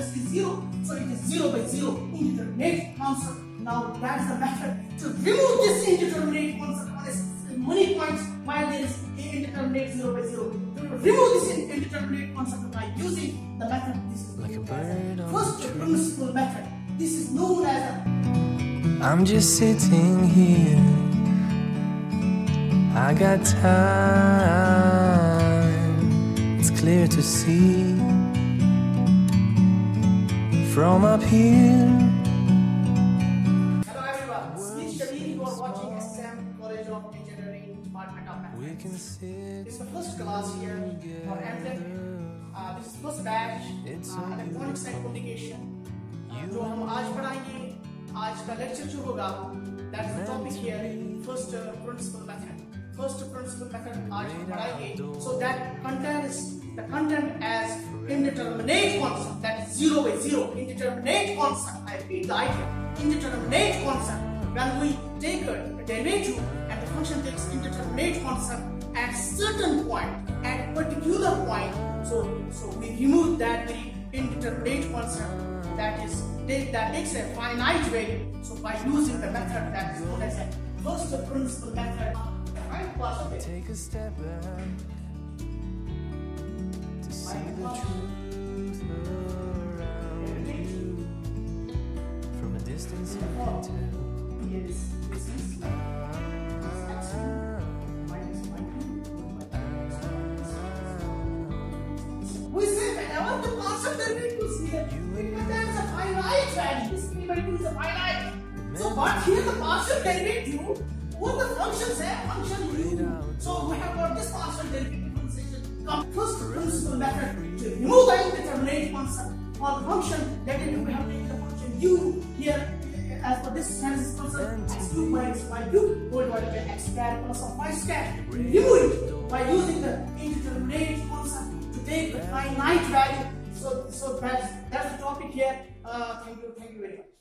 obviously 0. So it is 0 by 0 indeterminate concept. Now that's the method to remove this indeterminate concept on many points while there is indeterminate 0 by 0. To remove this indeterminate concept by using the method, this is like known as the first principle method. This is known as a I'm just sitting here, I got time, it's clear to see from up here. Hello everyone, this is Shabir. You are watching SM College of Engineering Department of Mathematics. This is the first class here for MTech. This is first batch electronics and communication. जो हम आज पढ़ाएंगे, आज का lecture जो होगा, that's the topic here, first principle method. First principle method आज हम पढ़ाएंगे. So that contains the content as indeterminate concept, that is 0 by 0 indeterminate concept. I repeat the idea, indeterminate concept. When we take a derivative and the function takes indeterminate concept at certain point, at particular point, so we remove that very indeterminate concept that takes a finite value. So by using the method that is known as a first principle method, right? Okay. Take a step back to see the truth around you. From a distance you can tell. Yes, this is we say whenever the constant derivatives here, because there is a finite value. This derivative is a finite. So but here the partial derivative, all the functions have function u. So we have got this partial derivative function. First principle method to remove the indeterminate concept for the function. That is, we have taken the function u here as per this transition concept x2 minus y2 whole divided by x square plus of y square. We remove it by using the indeterminate concept to take the finite value. So that's the topic here. Thank you very much.